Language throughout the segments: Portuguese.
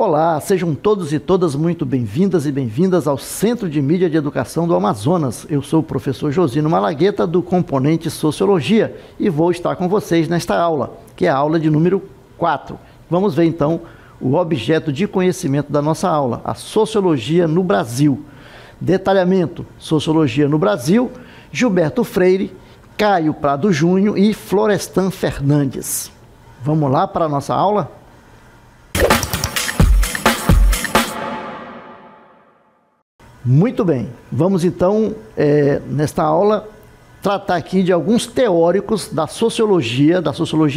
Olá, sejam todos e todas muito bem-vindas e bem-vindas ao Centro de Mídia de Educação do Amazonas. Eu sou o professor Josino Malagueta, do componente Sociologia, e vou estar com vocês nesta aula, que é a aula de número 4. Vamos ver, então, o objeto de conhecimento da nossa aula, a Sociologia no Brasil. Detalhamento: Sociologia no Brasil, Gilberto Freire, Caio Prado Júnior e Florestan Fernandes. Vamos lá para a nossa aula? Muito bem, vamos então, nesta aula, tratar aqui de alguns teóricos da sociologia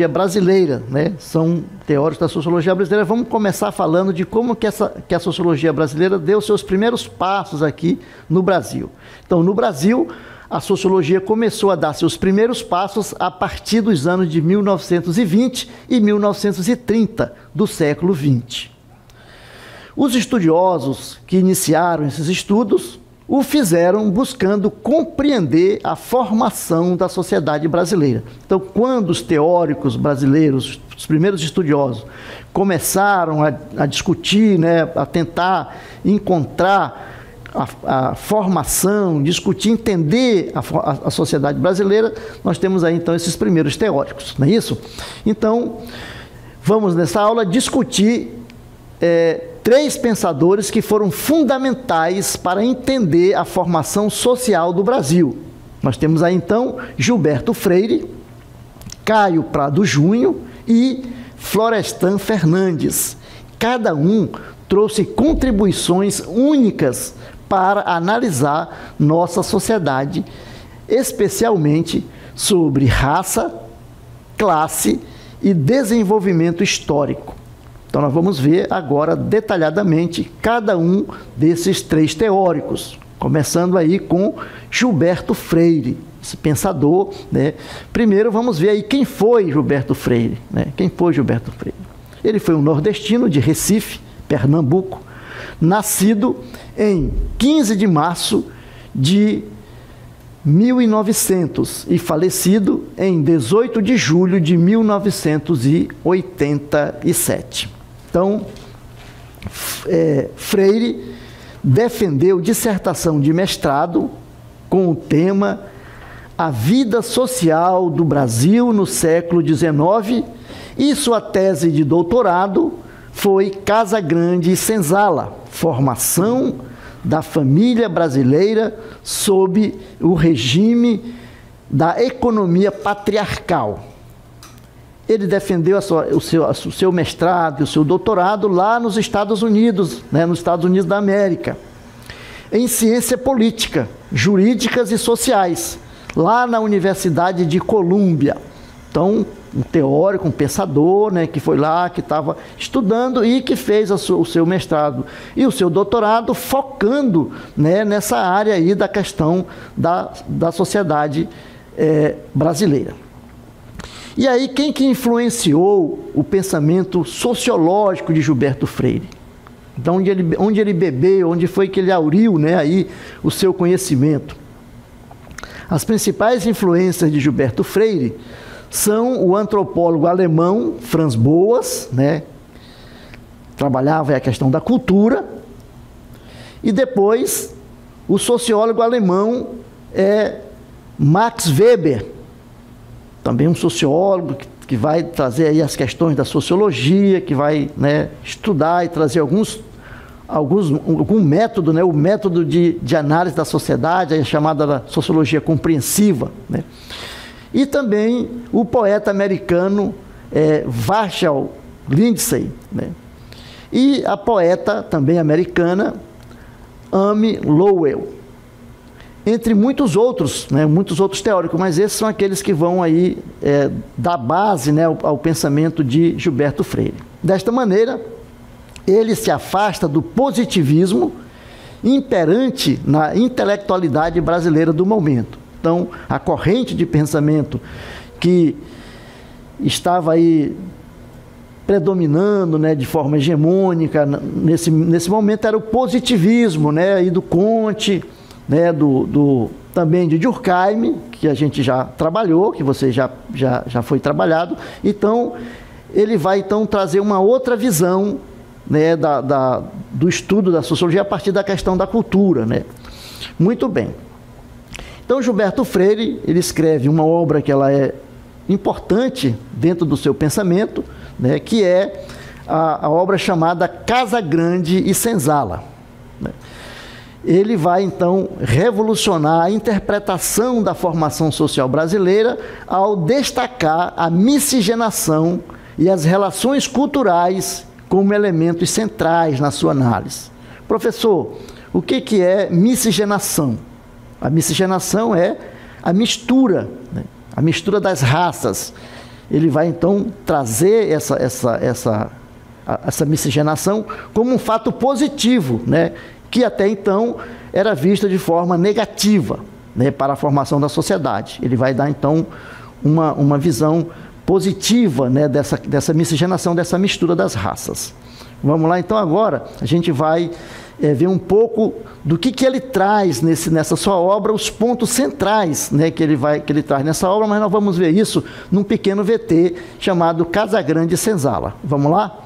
brasileira, né? São teóricos da sociologia brasileira. Vamos começar falando de como que a sociologia brasileira deu seus primeiros passos aqui no Brasil. Então, no Brasil, a sociologia começou a dar seus primeiros passos a partir dos anos de 1920 e 1930 do século XX. Os estudiosos que iniciaram esses estudos o fizeram buscando compreender a formação da sociedade brasileira. Então, quando os teóricos brasileiros, os primeiros estudiosos, começaram a discutir, né, a tentar encontrar a formação, discutir, entender a sociedade brasileira, nós temos aí então esses primeiros teóricos, não é isso? Então, vamos nessa aula discutir três pensadores que foram fundamentais para entender a formação social do Brasil. Nós temos aí então Gilberto Freire, Caio Prado Júnior e Florestan Fernandes. Cada um trouxe contribuições únicas para analisar nossa sociedade, especialmente sobre raça, classe e desenvolvimento histórico. Então, nós vamos ver agora detalhadamente cada um desses três teóricos, começando aí com Gilberto Freire, esse pensador, né? Primeiro, vamos ver aí quem foi Gilberto Freire, né? Quem foi Gilberto Freire? Ele foi um nordestino de Recife, Pernambuco, nascido em 15 de março de 1900 e falecido em 18 de julho de 1987. Então, Freire defendeu dissertação de mestrado com o tema A Vida Social do Brasil no Século XIX e sua tese de doutorado foi Casa Grande e Senzala, Formação da Família Brasileira sob o regime da economia patriarcal. Ele defendeu o seu mestrado e o seu doutorado lá nos Estados Unidos, né, nos Estados Unidos da América, em ciência política, jurídicas e sociais, lá na Universidade de Colômbia. Então, um teórico, um pensador, né, que foi lá, que estava estudando e que fez o seu mestrado e o seu doutorado focando, né, nessa área aí da questão da sociedade brasileira. E aí, quem que influenciou o pensamento sociológico de Gilberto Freire? Então, onde ele bebeu, onde foi que ele auriu, né, aí, o seu conhecimento? As principais influências de Gilberto Freire são o antropólogo alemão Franz Boas, né, trabalhava a questão da cultura, e depois o sociólogo alemão Max Weber, também um sociólogo que vai trazer aí as questões da sociologia, que vai, né, estudar e trazer algum método, né, o método de análise da sociedade, a chamada sociologia compreensiva, né? E também o poeta americano Vachel Lindsay, né? E a poeta também americana Amy Lowell, entre muitos outros, né, muitos outros teóricos, mas esses são aqueles que vão aí dar base, né, ao pensamento de Gilberto Freire. Desta maneira, ele se afasta do positivismo imperante na intelectualidade brasileira do momento. Então, a corrente de pensamento que estava aí predominando, né, de forma hegemônica nesse momento era o positivismo, né, aí do Comte, né, também de Durkheim, que a gente já trabalhou, que você já foi trabalhado. Então, ele vai então trazer uma outra visão né, do estudo da sociologia a partir da questão da cultura, né? Muito bem. Então, Gilberto Freire, ele escreve uma obra que ela é importante dentro do seu pensamento, né, que é a obra chamada Casa Grande e Senzala, né? Ele vai, então, revolucionar a interpretação da formação social brasileira ao destacar a miscigenação e as relações culturais como elementos centrais na sua análise. Professor, o que é miscigenação? A miscigenação é a mistura, né? A mistura das raças. Ele vai, então, trazer essa miscigenação como um fato positivo, né? Que até então era vista de forma negativa, né, para a formação da sociedade. Ele vai dar, então, uma visão positiva, né, dessa miscigenação, dessa mistura das raças. Vamos lá, então, agora a gente vai ver um pouco do que ele traz nessa sua obra, os pontos centrais, né, que ele traz nessa obra, mas nós vamos ver isso num pequeno VT chamado Casa Grande e Senzala. Vamos lá?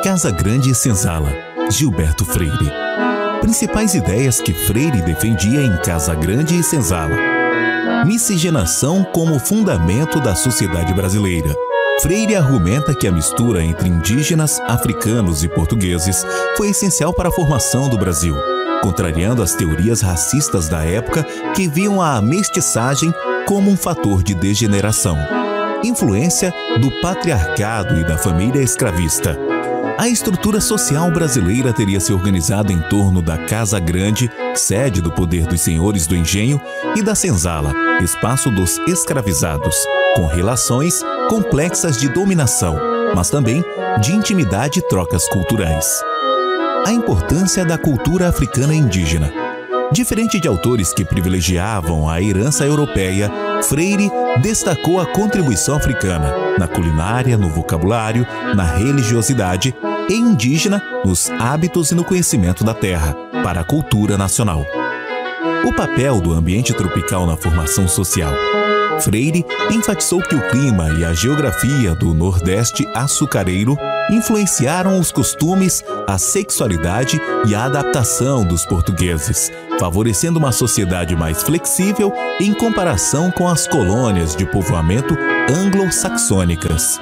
Casa Grande e Senzala, Gilberto Freire. Principais ideias que Freire defendia em Casa Grande e Senzala. Miscigenação como fundamento da sociedade brasileira. Freire argumenta que a mistura entre indígenas, africanos e portugueses foi essencial para a formação do Brasil, contrariando as teorias racistas da época que viam a mestiçagem como um fator de degeneração. Influência do patriarcado e da família escravista. A estrutura social brasileira teria se organizado em torno da Casa Grande, sede do poder dos senhores do engenho, e da Senzala, espaço dos escravizados, com relações complexas de dominação, mas também de intimidade e trocas culturais. A importância da cultura africana e indígena. Diferente de autores que privilegiavam a herança europeia, Freire destacou a contribuição africana na culinária, no vocabulário, na religiosidade e indígena nos hábitos e no conhecimento da terra, para a cultura nacional. O papel do ambiente tropical na formação social. Freire enfatizou que o clima e a geografia do Nordeste açucareiro influenciaram os costumes, a sexualidade e a adaptação dos portugueses, favorecendo uma sociedade mais flexível em comparação com as colônias de povoamento anglo-saxônicas.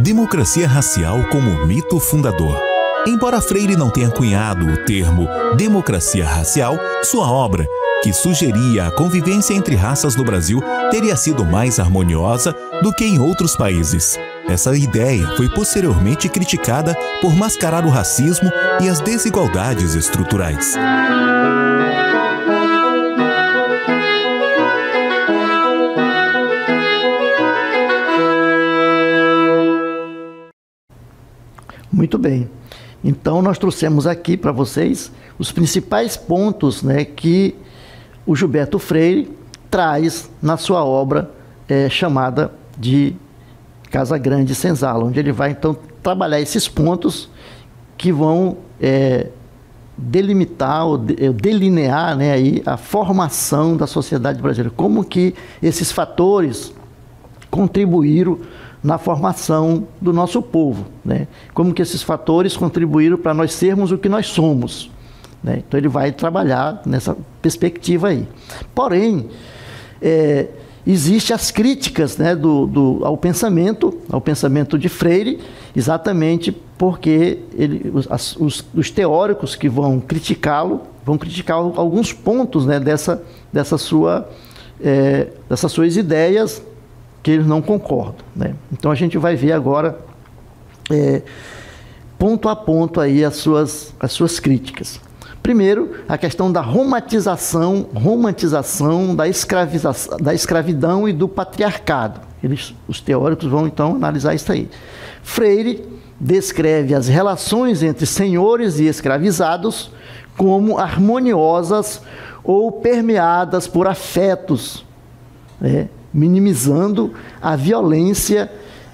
Democracia racial como mito fundador. Embora Freire não tenha cunhado o termo democracia racial, sua obra, que sugeria a convivência entre raças no Brasil, teria sido mais harmoniosa do que em outros países. Essa ideia foi posteriormente criticada por mascarar o racismo e as desigualdades estruturais. Muito bem. Então, nós trouxemos aqui para vocês os principais pontos, né, que o Gilberto Freire traz na sua obra chamada de Casa Grande e Senzala, onde ele vai, então, trabalhar esses pontos que vão delimitar ou delinear, né, aí, a formação da sociedade brasileira. Como que esses fatores contribuíram na formação do nosso povo, né? Como que esses fatores contribuíram para nós sermos o que nós somos, né? Então ele vai trabalhar nessa perspectiva aí. Porém, existem as críticas, né, ao pensamento de Freire, exatamente porque os teóricos que vão criticá-lo, vão criticar alguns pontos, né, dessas suas ideias que eles não concordam, né? Então a gente vai ver agora ponto a ponto aí as suas críticas. Primeiro, a questão da romantização da escravidão e do patriarcado. Os teóricos vão então analisar isso aí. Freire descreve as relações entre senhores e escravizados como harmoniosas ou permeadas por afetos, né, minimizando a violência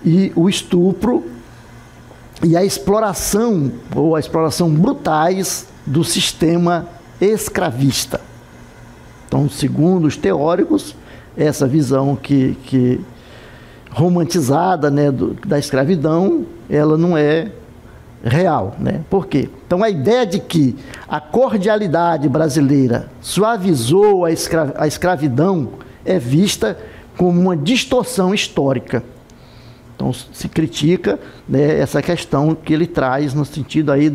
e o estupro e a exploração brutais do sistema escravista. Então, segundo os teóricos, essa visão que romantizada, né, da escravidão, ela não é real, né? Por quê? Então a ideia de que a cordialidade brasileira suavizou a escravidão é vista como uma distorção histórica. Então se critica, né, essa questão que ele traz no sentido aí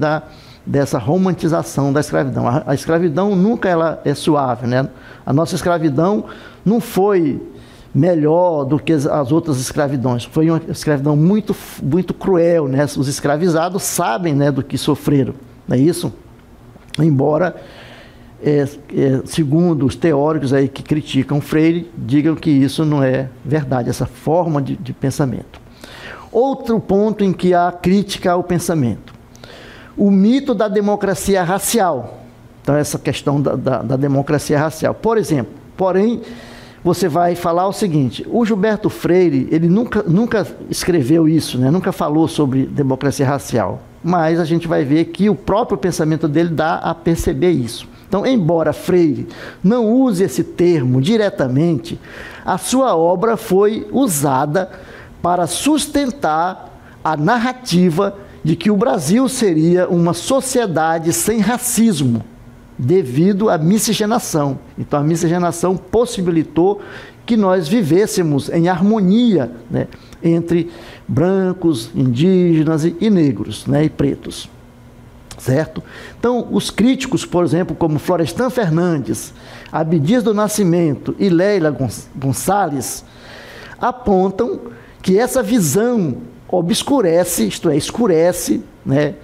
dessa romantização da escravidão. A escravidão nunca ela é suave, né? A nossa escravidão não foi melhor do que as outras escravidões. Foi uma escravidão muito, muito cruel, né? Os escravizados sabem, né, do que sofreram, não é isso? Embora, segundo os teóricos aí que criticam Freire, digam que isso não é verdade, essa forma de pensamento. Outro ponto em que há crítica ao pensamento: o mito da democracia racial. Então, essa questão da democracia racial. Por exemplo, porém, você vai falar o seguinte: o Gilberto Freire, ele nunca escreveu isso, né? Nunca falou sobre democracia racial, mas a gente vai ver que o próprio pensamento dele dá a perceber isso. Então, embora Freire não use esse termo diretamente, a sua obra foi usada para sustentar a narrativa de que o Brasil seria uma sociedade sem racismo, devido à miscigenação. Então a miscigenação possibilitou que nós vivêssemos em harmonia, né, entre brancos, indígenas e negros, né, e pretos, certo? Então os críticos, por exemplo, como Florestan Fernandes, Abdias do Nascimento e Leila Gonçalves, apontam que essa visão obscurece, isto é, escurece, né,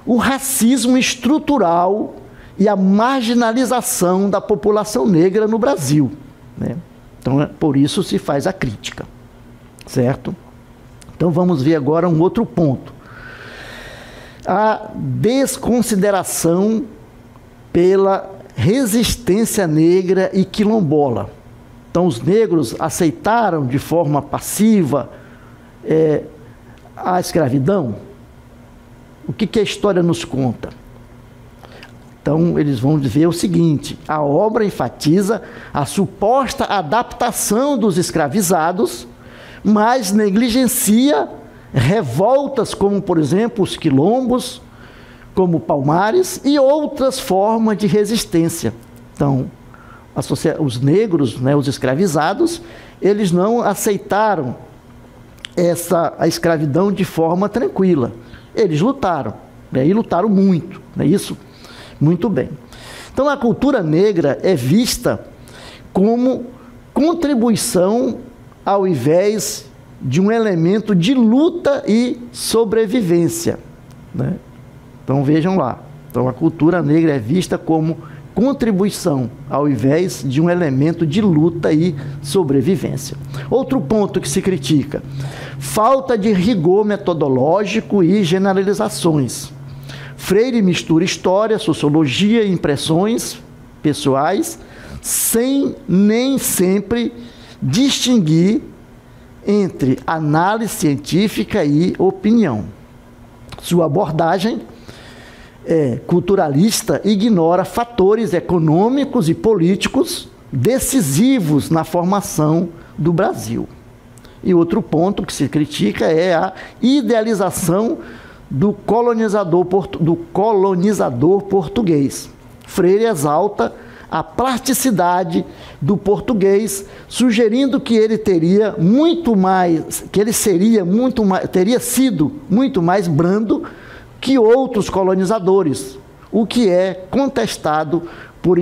o racismo estrutural e a marginalização da população negra no Brasil, né? Então, por isso se faz a crítica, certo? Então, vamos ver agora um outro ponto: a desconsideração pela resistência negra e quilombola. Então, os negros aceitaram de forma passiva a escravidão. O que a história nos conta? Então, eles vão ver o seguinte: a obra enfatiza a suposta adaptação dos escravizados, mas negligencia revoltas como, por exemplo, os quilombos, como Palmares e outras formas de resistência. Então, os negros, né, os escravizados, eles não aceitaram a escravidão de forma tranquila. Eles lutaram, né, e lutaram muito, não é isso? Muito bem. Então, a cultura negra é vista como contribuição ao invés de um elemento de luta e sobrevivência, né? Então, vejam lá. Então, a cultura negra é vista como contribuição ao invés de um elemento de luta e sobrevivência. Outro ponto que se critica: falta de rigor metodológico e generalizações. Freire mistura história, sociologia e impressões pessoais, sem nem sempre distinguir entre análise científica e opinião. Sua abordagem culturalista ignora fatores econômicos e políticos decisivos na formação do Brasil. E outro ponto que se critica é a idealização do colonizador português. Freire exalta a plasticidade do português, sugerindo que ele teria sido muito mais brando que outros colonizadores, o que é contestado por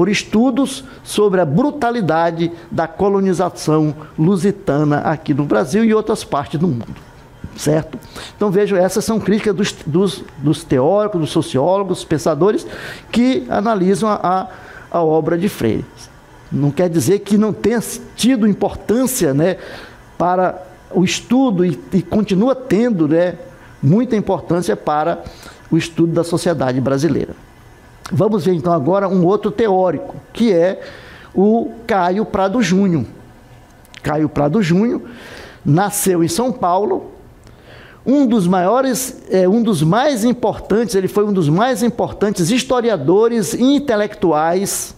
estudos sobre a brutalidade da colonização lusitana aqui no Brasil e outras partes do mundo, certo? Então, vejam, essas são críticas dos teóricos, dos sociólogos, dos pensadores que analisam a obra de Freire. Não quer dizer que não tenha tido importância, né, para o estudo e continua tendo, né, muita importância para o estudo da sociedade brasileira. Vamos ver então agora um outro teórico, que é o Caio Prado Júnior. Caio Prado Júnior nasceu em São Paulo, ele foi um dos mais importantes historiadores e intelectuais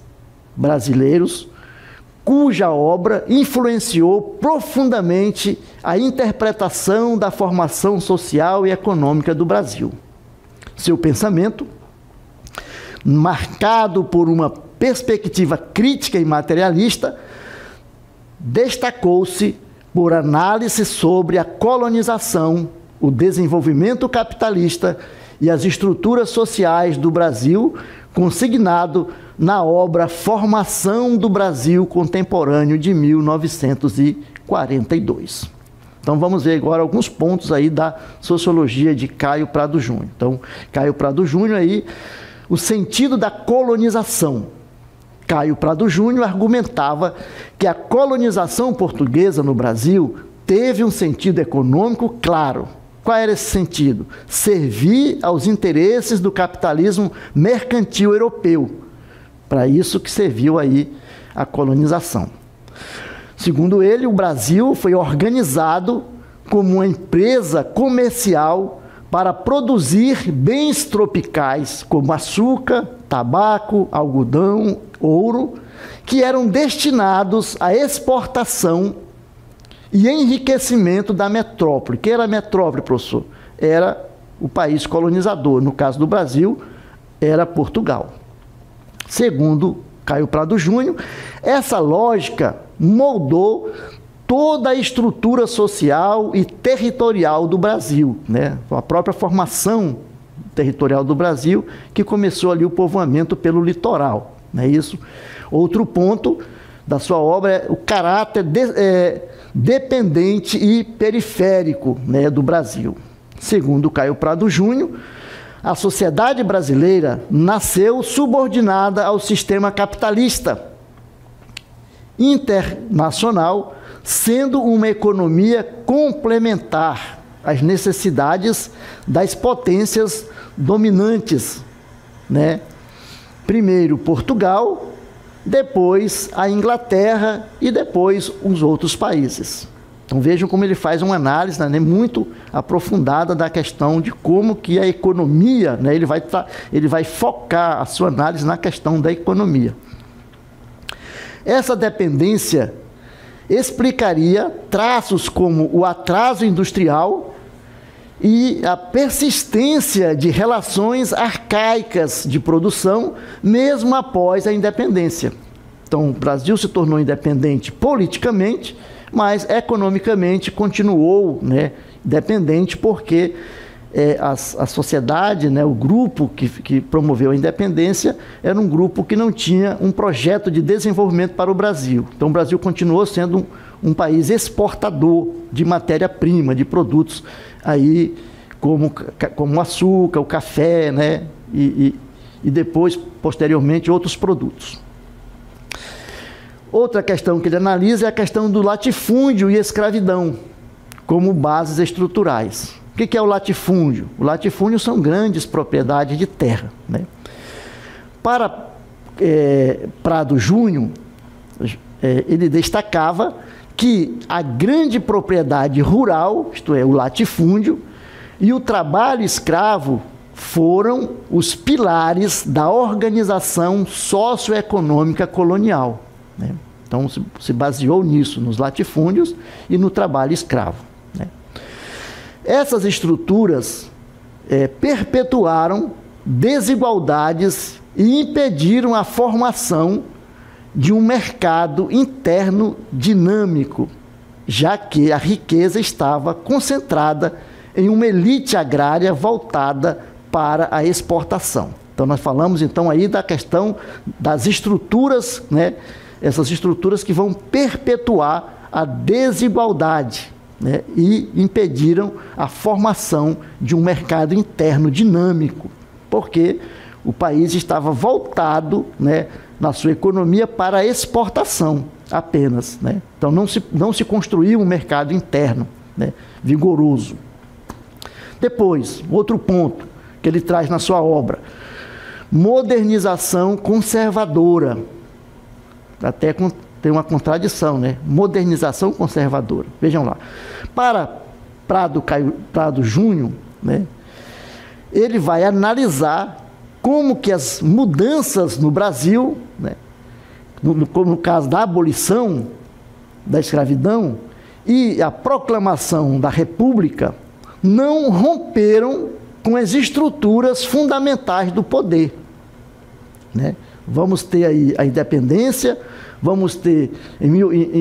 brasileiros, cuja obra influenciou profundamente a interpretação da formação social e econômica do Brasil. Seu pensamento, marcado por uma perspectiva crítica e materialista, destacou-se por análise sobre a colonização, o desenvolvimento capitalista e as estruturas sociais do Brasil, consignado na obra Formação do Brasil Contemporâneo de 1942. Então vamos ver agora alguns pontos aí da sociologia de Caio Prado Júnior. Então, Caio Prado Júnior aí, o sentido da colonização. Caio Prado Júnior argumentava que a colonização portuguesa no Brasil teve um sentido econômico claro. Qual era esse sentido? Servir aos interesses do capitalismo mercantil europeu. Para isso que serviu aí a colonização. Segundo ele, o Brasil foi organizado como uma empresa comercial para produzir bens tropicais, como açúcar, tabaco, algodão, ouro, que eram destinados à exportação e enriquecimento da metrópole. Que era a metrópole, professor? Era o país colonizador. No caso do Brasil, era Portugal. Segundo Caio Prado Júnior, essa lógica moldou toda a estrutura social e territorial do Brasil, né? A própria formação territorial do Brasil, que começou ali o povoamento pelo litoral, não é isso? Outro ponto da sua obra é o caráter dependente e periférico, né, do Brasil. Segundo Caio Prado Júnior, a sociedade brasileira nasceu subordinada ao sistema capitalista internacional, sendo uma economia complementar às necessidades das potências dominantes, né? Primeiro Portugal, depois a Inglaterra e depois os outros países. Então vejam como ele faz uma análise, né, muito aprofundada da questão de como que a economia, né, ele vai focar a sua análise na questão da economia. Essa dependência explicaria traços como o atraso industrial e a persistência de relações arcaicas de produção, mesmo após a independência. Então, o Brasil se tornou independente politicamente, mas economicamente continuou, né, dependente, porque a sociedade, né, o grupo que promoveu a independência era um grupo que não tinha um projeto de desenvolvimento para o Brasil. Então o Brasil continuou sendo um país exportador de matéria-prima, de produtos aí como o açúcar, o café, né, e depois, posteriormente, outros produtos. Outra questão que ele analisa é a questão do latifúndio e escravidão como bases estruturais. O que é o latifúndio? O latifúndio são grandes propriedades de terra, né? Para Prado Júnior, ele destacava que a grande propriedade rural, isto é, o latifúndio, e o trabalho escravo foram os pilares da organização socioeconômica colonial, né? Então, se baseou nisso, nos latifúndios e no trabalho escravo, né? Essas estruturas perpetuaram desigualdades e impediram a formação de um mercado interno dinâmico, já que a riqueza estava concentrada em uma elite agrária voltada para a exportação. Então, nós falamos então aí da questão das estruturas, né? Essas estruturas que vão perpetuar a desigualdade, né, e impediram a formação de um mercado interno dinâmico, porque o país estava voltado, né, na sua economia para a exportação apenas, né? Então não se construiu um mercado interno, né, vigoroso. Depois, outro ponto que ele traz na sua obra, modernização conservadora. Até tem uma contradição, né? Modernização conservadora. Vejam lá. Para Prado Júnior, né, ele vai analisar como que as mudanças no Brasil, né, no caso da abolição da escravidão e a proclamação da República, não romperam com as estruturas fundamentais do poder, né? Vamos ter aí a independência, vamos ter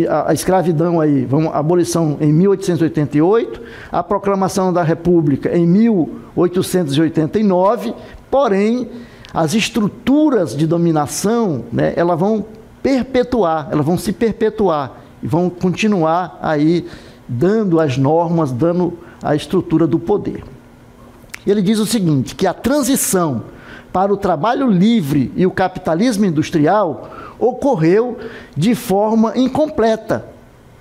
a escravidão aí, a abolição em 1888, a proclamação da República em 1889, porém as estruturas de dominação, né, elas vão se perpetuar e vão continuar aí dando as normas, dando a estrutura do poder. Ele diz o seguinte, que a transição para o trabalho livre e o capitalismo industrial ocorreu de forma incompleta,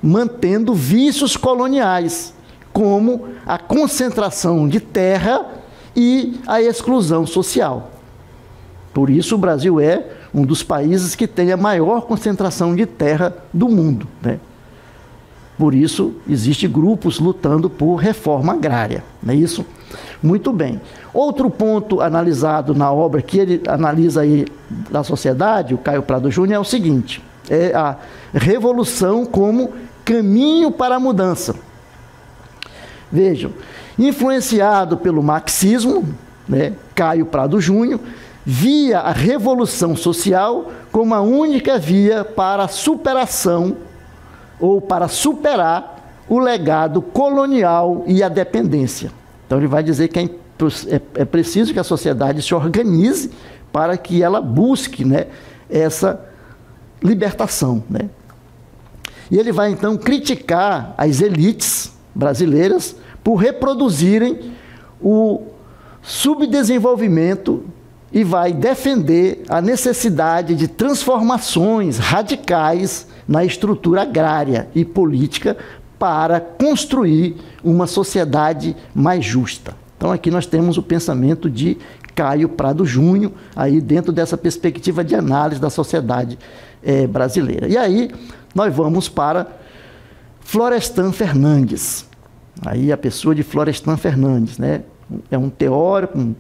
mantendo vícios coloniais, como a concentração de terra e a exclusão social. Por isso o Brasil é um dos países que tem a maior concentração de terra do mundo, né? Por isso existem grupos lutando por reforma agrária, não é isso? Muito bem. Outro ponto analisado na obra que ele analisa aí da sociedade, o Caio Prado Júnior, é o seguinte, é a revolução como caminho para a mudança. Vejam, influenciado pelo marxismo, né, Caio Prado Júnior via a revolução social como a única via para a superação ou para superar o legado colonial e a dependência. Então ele vai dizer que é preciso que a sociedade se organize para que ela busque, né, essa libertação, né? E ele vai então criticar as elites brasileiras por reproduzirem o subdesenvolvimento e vai defender a necessidade de transformações radicais na estrutura agrária e política para construir uma sociedade mais justa. Então aqui nós temos o pensamento de Caio Prado Júnior, aí dentro dessa perspectiva de análise da sociedade brasileira. E aí nós vamos para Florestan Fernandes. Aí a pessoa de Florestan Fernandes, né? É um teórico,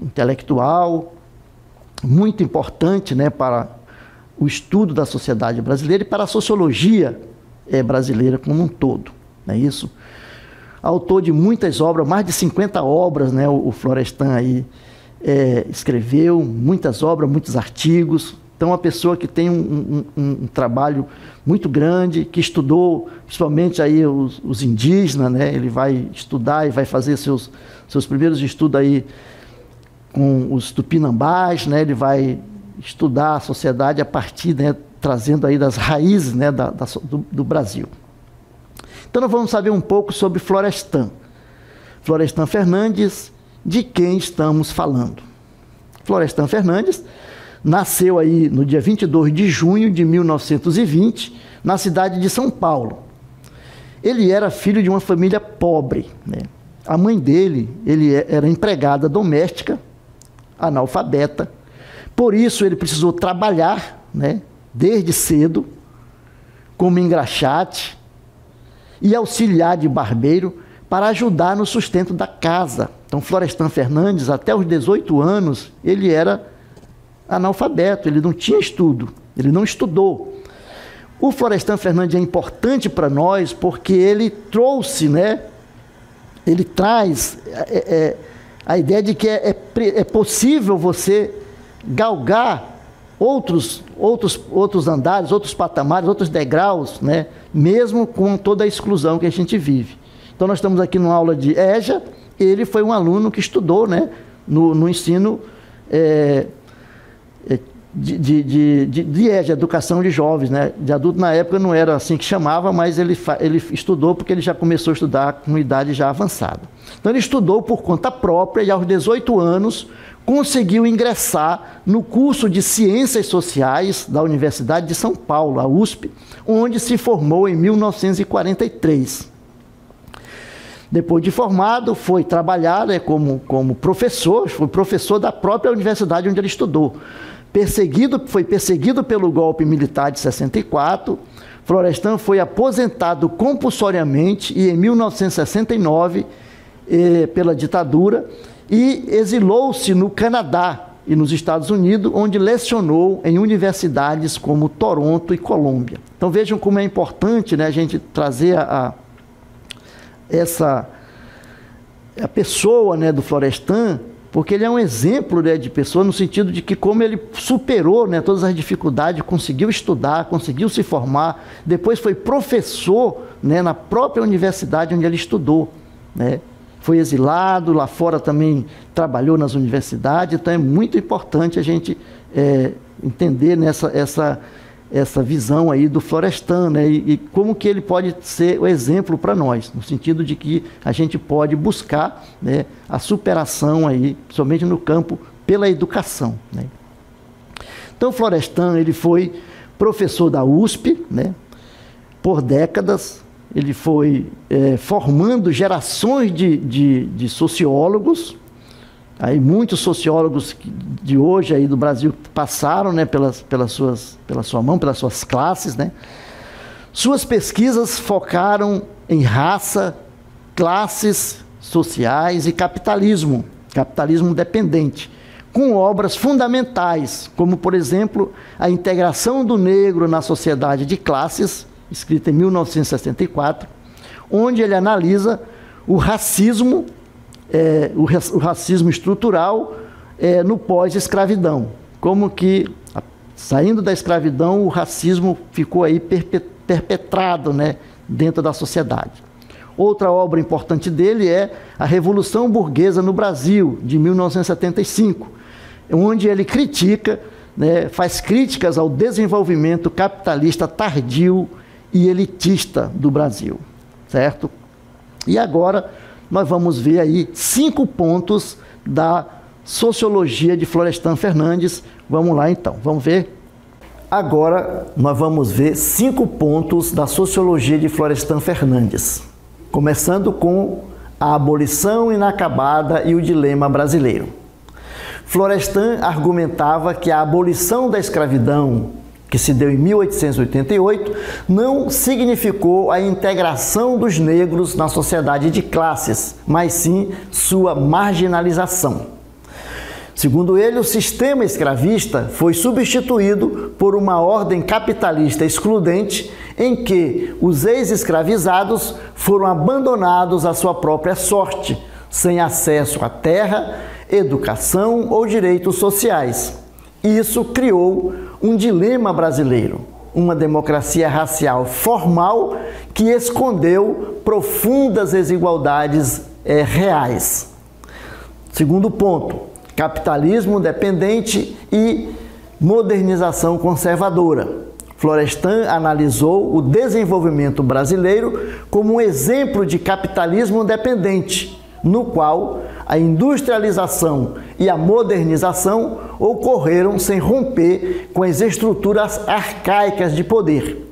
intelectual, muito importante, né, para o estudo da sociedade brasileira e para a sociologia brasileira como um todo, não é isso? Autor de muitas obras, mais de 50 obras, né, o Florestan aí escreveu, muitas obras, muitos artigos. Então, uma pessoa que tem um trabalho muito grande, que estudou principalmente aí os indígenas, né? Ele vai estudar e vai fazer seus primeiros estudos aí com os tupinambás, né? Ele vai estudar a sociedade a partir, né, trazendo aí das raízes, né, do Brasil. Então, nós vamos saber um pouco sobre Florestan. Florestan Fernandes, de quem estamos falando? Florestan Fernandes nasceu aí no dia 22 de junho de 1920, na cidade de São Paulo. Ele era filho de uma família pobre, né? A mãe dele, era empregada doméstica, analfabeta. Por isso, ele precisou trabalhar, né, desde cedo, como engraxate e auxiliar de barbeiro para ajudar no sustento da casa. Então, Florestan Fernandes, até os 18 anos, ele era analfabeto, ele não tinha estudo, ele não estudou. O Florestan Fernandes é importante para nós porque ele trouxe, né, ele traz a ideia de que é possível você galgar outros andares, outros patamares, outros degraus, né, mesmo com toda a exclusão que a gente vive. Então, nós estamos aqui numa aula de EJA, ele foi um aluno que estudou, né, no ensino de EJA, educação de jovens, né? De adulto na época não era assim que chamava, mas ele estudou porque ele já começou a estudar com idade já avançada. Então ele estudou por conta própria e aos 18 anos conseguiu ingressar no curso de Ciências Sociais da Universidade de São Paulo, a USP, onde se formou em 1943. Depois de formado, foi trabalhar, né, como professor, foi professor da própria universidade onde ele estudou. Foi perseguido pelo golpe militar de 64, Florestan foi aposentado compulsoriamente e em 1969 pela ditadura e exilou-se no Canadá, e nos Estados Unidos, onde lecionou em universidades como Toronto e Colômbia. Então vejam como é importante, né, a gente trazer a pessoa, né, do Florestan, porque ele é um exemplo, né, de pessoa no sentido de que como ele superou, né, todas as dificuldades, conseguiu estudar, conseguiu se formar, depois foi professor, né, na própria universidade onde ele estudou, né? Foi exilado, lá fora também trabalhou nas universidades, então é muito importante a gente entender essa visão aí do Florestan, né? E como que ele pode ser o exemplo para nós, no sentido de que a gente pode buscar, né, a superação aí, somente no campo pela educação, né? Então Florestan, ele foi professor da USP, né, por décadas. Ele foi formando gerações de sociólogos. Aí muitos sociólogos de hoje aí do Brasil passaram, né, pela sua mão, pelas suas classes, né? Suas pesquisas focaram em raça, classes sociais e capitalismo dependente, com obras fundamentais, como, por exemplo, a integração do negro na sociedade de classes, escrita em 1964, onde ele analisa o racismo, o racismo estrutural no pós-escravidão, como que, saindo da escravidão, o racismo ficou aí perpetrado, né, dentro da sociedade. Outra obra importante dele é a Revolução Burguesa no Brasil, de 1975, onde ele critica, né, faz críticas ao desenvolvimento capitalista tardio e elitista do Brasil, certo? E agora nós vamos ver aí 5 pontos da sociologia de Florestan Fernandes. Vamos lá então, vamos ver? Agora nós vamos ver 5 pontos da sociologia de Florestan Fernandes, começando com a abolição inacabada e o dilema brasileiro. Florestan argumentava que a abolição da escravidão, que se deu em 1888, não significou a integração dos negros na sociedade de classes, mas sim sua marginalização. Segundo ele, o sistema escravista foi substituído por uma ordem capitalista excludente, em que os ex-escravizados foram abandonados à sua própria sorte, sem acesso à terra, educação ou direitos sociais. Isso criou um dilema brasileiro, uma democracia racial formal que escondeu profundas desigualdades reais. Segundo ponto, capitalismo dependente e modernização conservadora. Florestan analisou o desenvolvimento brasileiro como um exemplo de capitalismo dependente, no qual a industrialização e a modernização ocorreram sem romper com as estruturas arcaicas de poder.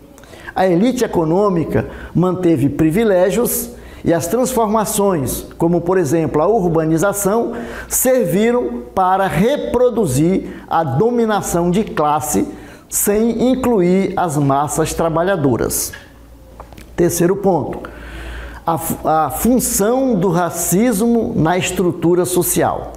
A elite econômica manteve privilégios e as transformações, como por exemplo a urbanização, serviram para reproduzir a dominação de classe sem incluir as massas trabalhadoras. Terceiro ponto, a função do racismo na estrutura social.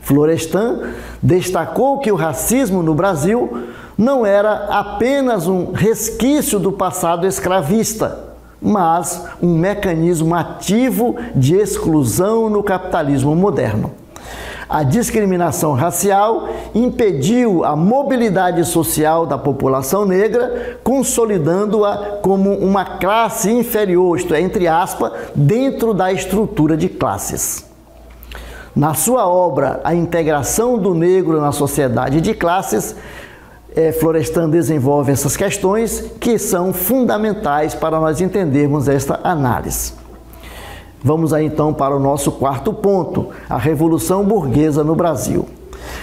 Florestan destacou que o racismo no Brasil não era apenas um resquício do passado escravista, mas um mecanismo ativo de exclusão no capitalismo moderno. A discriminação racial impediu a mobilidade social da população negra, consolidando-a como uma classe inferior, isto é, entre aspas, dentro da estrutura de classes. Na sua obra, A Integração do Negro na Sociedade de Classes, Florestan desenvolve essas questões que são fundamentais para nós entendermos esta análise. Vamos aí então para o nosso quarto ponto, a Revolução Burguesa no Brasil.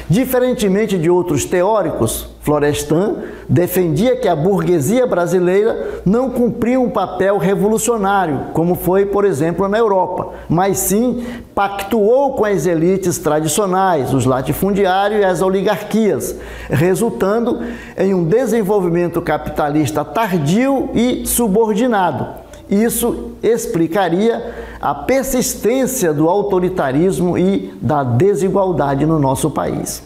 Diferentemente de outros teóricos, Florestan defendia que a burguesia brasileira não cumpria um papel revolucionário, como foi, por exemplo, na Europa, mas sim pactuou com as elites tradicionais, os latifundiários e as oligarquias, resultando em um desenvolvimento capitalista tardio e subordinado. Isso explicaria a persistência do autoritarismo e da desigualdade no nosso país.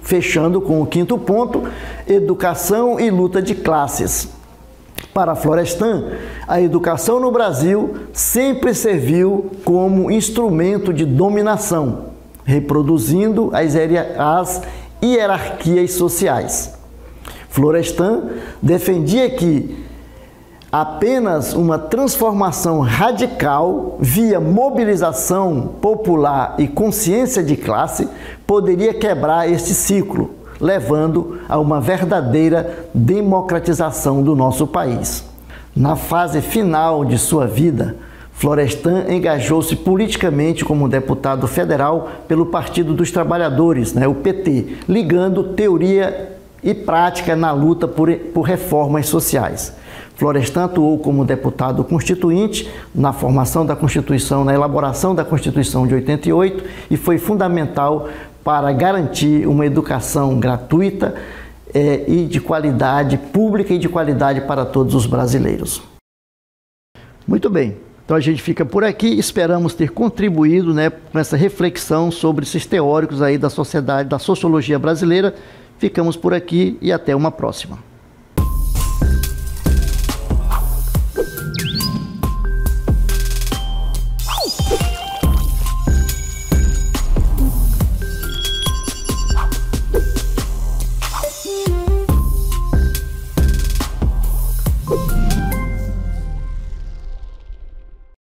Fechando com o quinto ponto, educação e luta de classes. Para Florestan, a educação no Brasil sempre serviu como instrumento de dominação, reproduzindo as hierarquias sociais. Florestan defendia que apenas uma transformação radical via mobilização popular e consciência de classe poderia quebrar este ciclo, levando a uma verdadeira democratização do nosso país. Na fase final de sua vida, Florestan engajou-se politicamente como deputado federal pelo Partido dos Trabalhadores, o PT, ligando teoria e prática na luta por reformas sociais. Florestan atuou como deputado constituinte na formação da Constituição, na elaboração da Constituição de 88 e foi fundamental para garantir uma educação gratuita e de qualidade pública e de qualidade para todos os brasileiros. Muito bem, então a gente fica por aqui, esperamos ter contribuído com essa reflexão sobre esses teóricos aí da sociedade, da sociologia brasileira. Ficamos por aqui e até uma próxima.